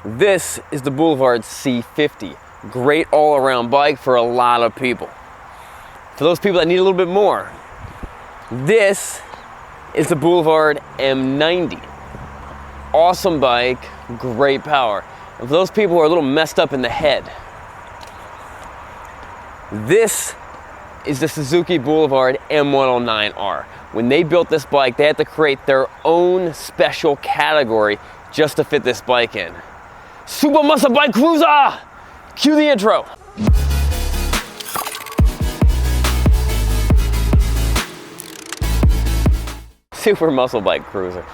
This is the Boulevard C50. Great all-around bike for a lot of people. For those people that need a little bit more, this is the Boulevard M90. Awesome bike, great power. And for those people who are a little messed up in the head, this is the Suzuki Boulevard M109R. When they built this bike, they had to create their own special category just to fit this bike in. Super Muscle Bike Cruiser! Cue the intro. Super Muscle Bike Cruiser.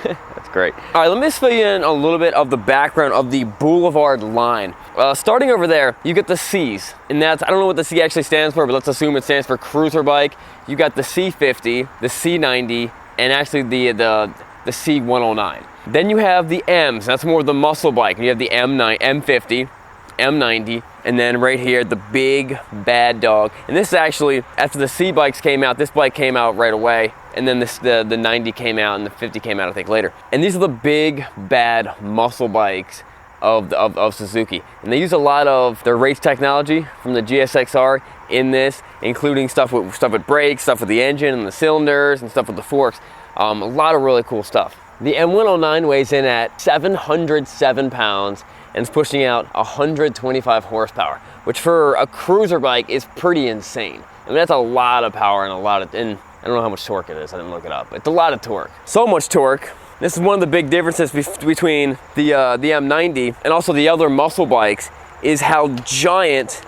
That's great. All right, let me just fill you in a little bit of the background of the Boulevard line. Starting over there, you get the C's, and that's, I don't know what the C actually stands for, but let's assume it stands for cruiser bike. You got the C50, the C90, and actually the C109. Then you have the M's, that's more of the muscle bike. And you have the M50, M90, and then right here, the big bad dog. And this is actually, after the C bikes came out, this bike came out right away. And then the 90 came out and the 50 came out, I think, later. And these are the big, bad muscle bikes of Suzuki. And they use a lot of their race technology from the GSXR in this, including stuff with brakes, stuff with the engine and the cylinders, and stuff with the forks. A lot of really cool stuff. The M109 weighs in at 707 pounds and is pushing out 125 horsepower, which for a cruiser bike is pretty insane. I mean, that's a lot of power and I don't know how much torque it is, I didn't look it up. It's a lot of torque. So much torque. This is one of the big differences between the M90 and also the other muscle bikes is how giant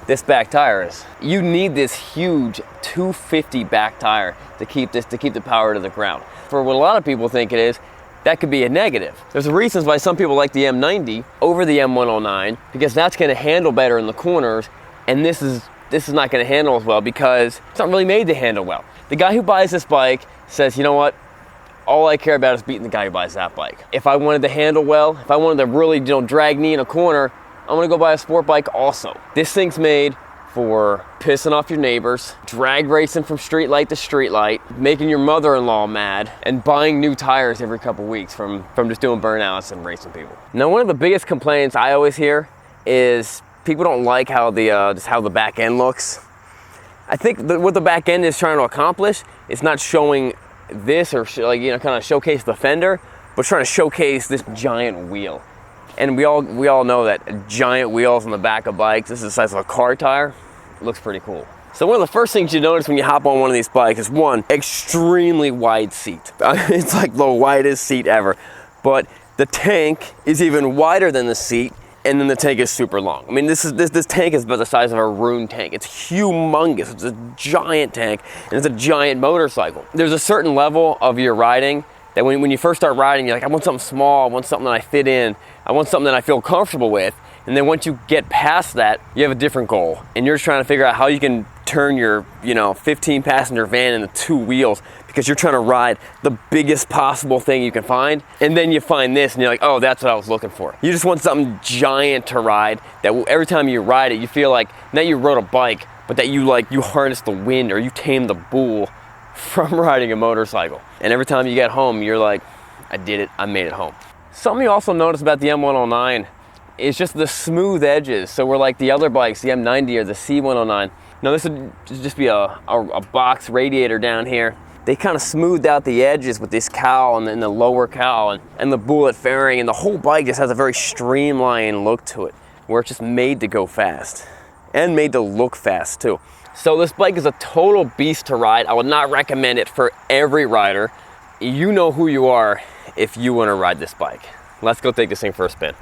this back tire is. You need this huge 250 back tire to keep the power to the ground. For what a lot of people think it is, that could be a negative. There's reasons why some people like the M90 over the M109 because that's gonna handle better in the corners, and this is not gonna handle as well because it's not really made to handle well. The guy who buys this bike says, you know what? All I care about is beating the guy who buys that bike. If I wanted to handle well, if I wanted to really drag me in a corner, I'm gonna go buy a sport bike also. This thing's made for pissing off your neighbors, drag racing from street light to street light, making your mother-in-law mad, and buying new tires every couple weeks from just doing burnouts and racing people. Now, one of the biggest complaints I always hear is people don't like how just how the back end looks. I think what the back end is trying to accomplish is not showing this or kind of showcase the fender, but trying to showcase this giant wheel. And we all know that giant wheels on the back of bikes, this is the size of a car tire, looks pretty cool. So one of the first things you notice when you hop on one of these bikes is one, extremely wide seat. It's like the widest seat ever. But the tank is even wider than the seat, and then the tank is super long. I mean, this tank is about the size of a Rune tank. It's humongous. It's a giant tank, and it's a giant motorcycle. There's a certain level of your riding that when you first start riding, you're like, I want something small, I want something that I fit in, I want something that I feel comfortable with. And then once you get past that, you have a different goal. And you're just trying to figure out how you can turn your 15 passenger van into 2 wheels because you're trying to ride the biggest possible thing you can find. And then you find this and you're like, oh, that's what I was looking for. You just want something giant to ride that every time you ride it, you feel like not you rode a bike, but that you harness the wind or you tame the bull from riding a motorcycle. And every time you get home, you're like, I did it, I made it home. Something you also notice about the M109 is just the smooth edges. So we're like the other bikes, the M90 or the C109. Now this would just be a box radiator down here. They kind of smoothed out the edges with this cowl and then the lower cowl and the bullet fairing, and the whole bike just has a very streamlined look to it, where it's just made to go fast and made to look fast too. So this bike is a total beast to ride. I would not recommend it for every rider. You know who you are if you want to ride this bike. Let's go take this thing for a spin.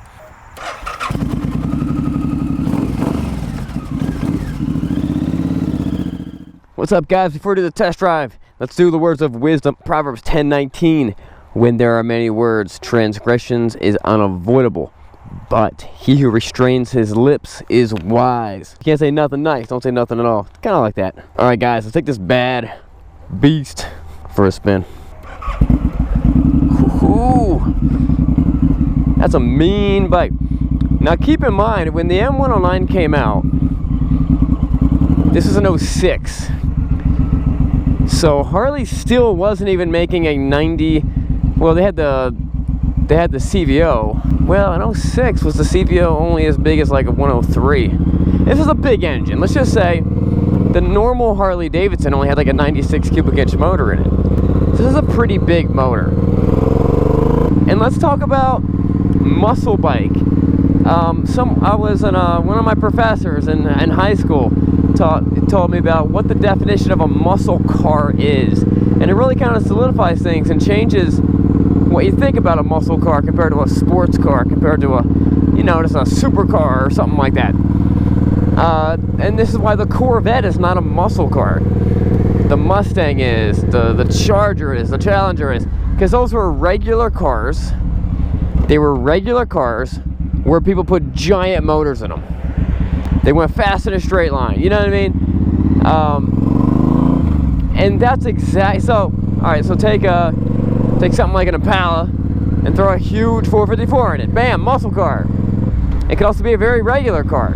What's up, guys? Before we do the test drive, let's do the words of wisdom. Proverbs 10:19. When there are many words, transgressions is unavoidable, but he who restrains his lips is wise. You can't say nothing nice, don't say nothing at all. Kind of like that. All right, guys, let's take this bad beast for a spin. Ooh, that's a mean bike. Now keep in mind, when the M109 came out, this is an 06. So Harley still wasn't even making a 90, well, they had the they had the CVO. Well, in 06 was the CVO only as big as like a 103. This is a big engine. Let's just say the normal Harley Davidson only had like a 96 cubic inch motor in it. This is a pretty big motor. And let's talk about muscle bike. I was in one of my professors in high school told me about what the definition of a muscle car is, and it really kind of solidifies things and changes what you think about a muscle car compared to a sports car, compared to a, you know, just a supercar or something like that. And this is why the Corvette is not a muscle car. The Mustang is, the Charger is, the Challenger is, because those were regular cars. They were regular cars where people put giant motors in them. They went fast in a straight line, you know what I mean? And that's exactly, so, alright, so take something like an Impala and throw a huge 454 in it. Bam, muscle car. It could also be a very regular car.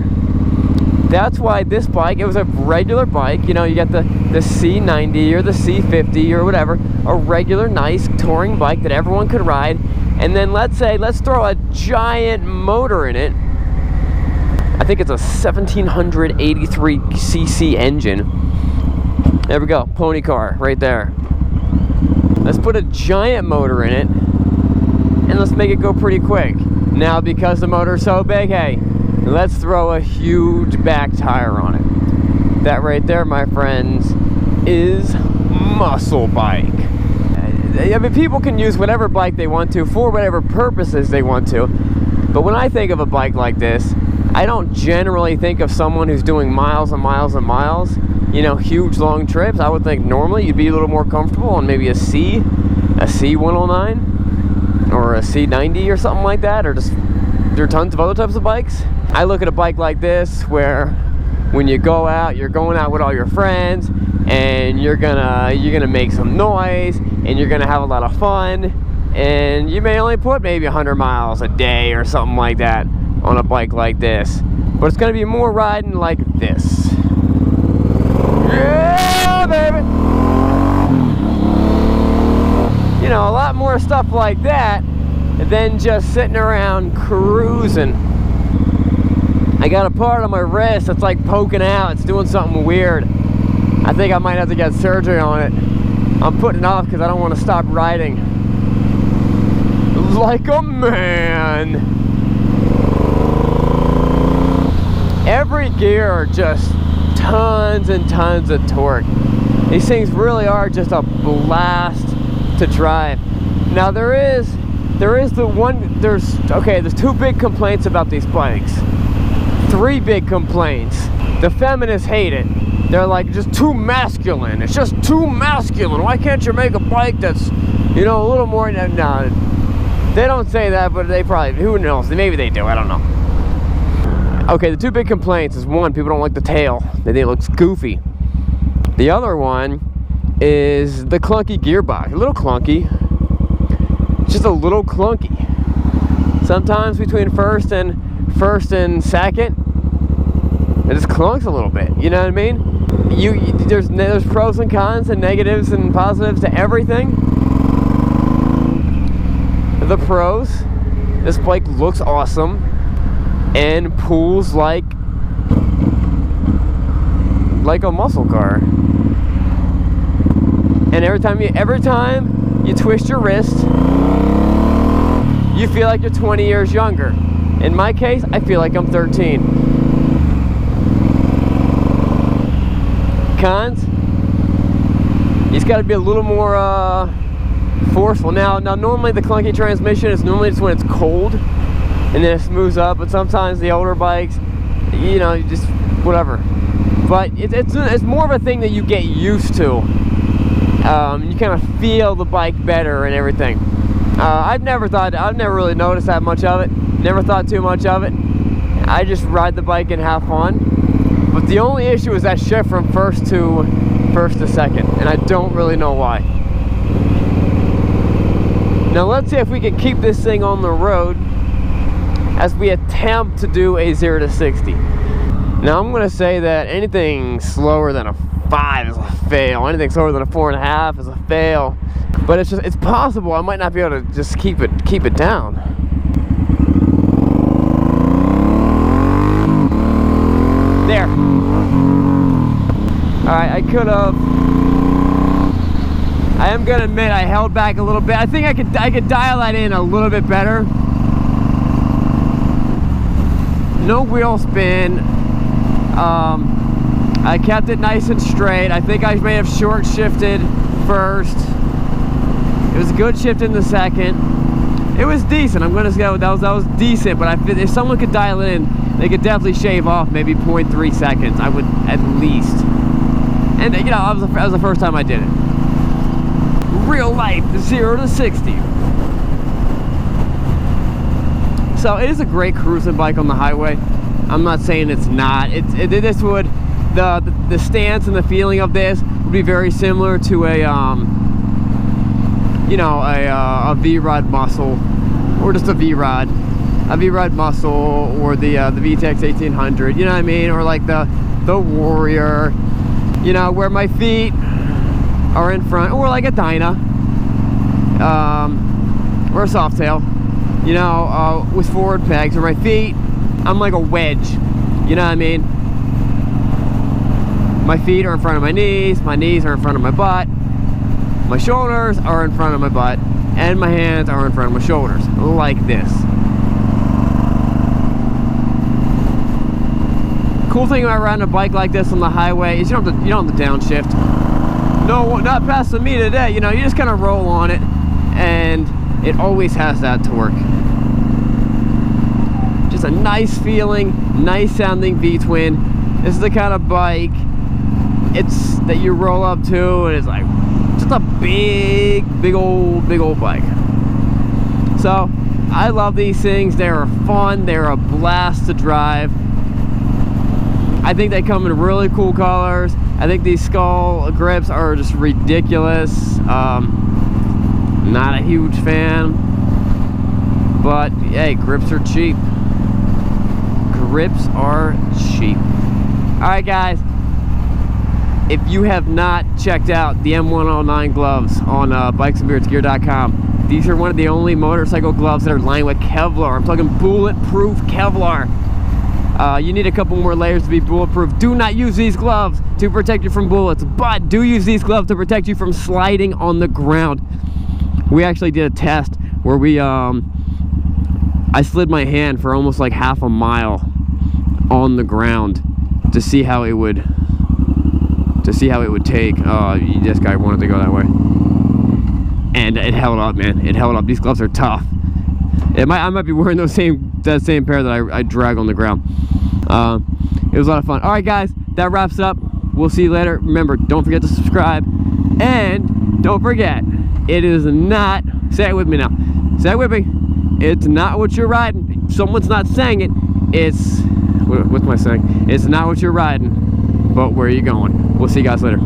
That's why this bike, it was a regular bike, you know, you got the C90 or the C50 or whatever, a regular, nice touring bike that everyone could ride. And then let's throw a giant motor in it. I think it's a 1783cc engine. There we go, pony car right there. Let's put a giant motor in it and let's make it go pretty quick. Now, because the motor's so big, hey, let's throw a huge back tire on it. That right there, my friends, is muscle bike. I mean, people can use whatever bike they want to for whatever purposes they want to. But when I think of a bike like this, I don't generally think of someone who's doing miles and miles and miles, you know, huge long trips. I would think normally you'd be a little more comfortable on maybe a C109 or a C90 or something like that, or just, there are tons of other types of bikes. I look at a bike like this where when you go out, you're going out with all your friends and you're gonna make some noise and you're gonna have a lot of fun, and you may only put maybe 100 miles a day or something like that on a bike like this, but it's gonna be more riding like this. Yeah, baby! You know, a lot more stuff like that than just sitting around cruising. I got a part on my wrist that's like poking out. It's doing something weird. I think I might have to get surgery on it. I'm putting it off because I don't want to stop riding like a man. Every gear, just tons and tons of torque. These things really are just a blast to drive. Now there's two big complaints about these bikes. Three big complaints. The feminists hate it. They're like, just too masculine. It's just too masculine. Why can't you make a bike that's, you know, a little more? No, they don't say that, but they probably, who knows? Maybe they do, I don't know. Okay, the two big complaints is, one, people don't like the tail. They think it looks goofy. The other one is the clunky gearbox. A little clunky. Just a little clunky. Sometimes between first and second, it just clunks a little bit. You know what I mean? There's pros and cons and negatives and positives to everything. The pros: this bike looks awesome and pulls like a muscle car. And every time you twist your wrist, you feel like you're 20 years younger. In my case, I feel like I'm 13. Cons: you just got to be a little more forceful. Now normally the clunky transmission is normally just when it's cold and then it smooths up, but sometimes the older bikes, you know, just whatever. But it's more of a thing that you get used to. You kind of feel the bike better and everything. I've never really noticed that much of it. Never thought too much of it. I just ride the bike and have fun. But the only issue is that shift from first to second, and I don't really know why. Now let's see if we can keep this thing on the road as we attempt to do a 0 to 60. Now I'm going to say that anything slower than a 5 is a fail. Anything slower than a 4.5 is a fail. But it's possible I might not be able to just keep it down. There. Alright, I could have. I am gonna admit I held back a little bit. I think I could dial that in a little bit better. No wheel spin. I kept it nice and straight. I think I may have short shifted first. It was a good shift in the second. It was decent. I'm gonna say that was decent. But if someone could dial it in, they could definitely shave off maybe 0.3 seconds. I would at least. And you know, that was the first time I did it. Real life, 0 to 60. So it is a great cruising bike on the highway. I'm not saying it's not. This would the stance and the feeling of this would be very similar to a you know, a V-Rod Muscle, or just a V-Rod Muscle, or the VTX 1800. You know what I mean? Or like the Warrior. You know, where my feet are in front, or like a Dyna, or a Softail, you know, with forward pegs. Or my feet, I'm like a wedge, you know what I mean? My feet are in front of my knees are in front of my butt, my shoulders are in front of my butt, and my hands are in front of my shoulders, like this. Cool thing about riding a bike like this on the highway is you don't have to downshift. No, not passing me today. You know, you just kind of roll on it, and it always has that torque. Just a nice feeling, nice sounding V-twin. This is the kind of bike that you roll up to, and it's like just a big old bike. So I love these things. They are fun. They're a blast to drive. I think they come in really cool colors. I think these skull grips are just ridiculous. Not a huge fan, but hey, grips are cheap. Grips are cheap. All right, guys. If you have not checked out the M109 gloves on bikesandbeardsgear.com, these are one of the only motorcycle gloves that are lined with Kevlar. I'm talking bulletproof Kevlar. You need a couple more layers to be bulletproof. Do not use these gloves to protect you from bullets, but do use these gloves to protect you from sliding on the ground. We actually did a test where I slid my hand for almost like half a mile on the ground to see how it would take. This guy wanted to go that way, and it held up, man. It held up. These gloves are tough. I might be wearing that same pair that I drag on the ground. It was a lot of fun. All right, guys, that wraps it up. We'll see you later. Remember, don't forget to subscribe, and don't forget, it is not. Say it with me now. Say it with me. It's not what you're riding. If someone's not saying it. It's what am I saying? It's not what you're riding, but where are you going? We'll see you guys later.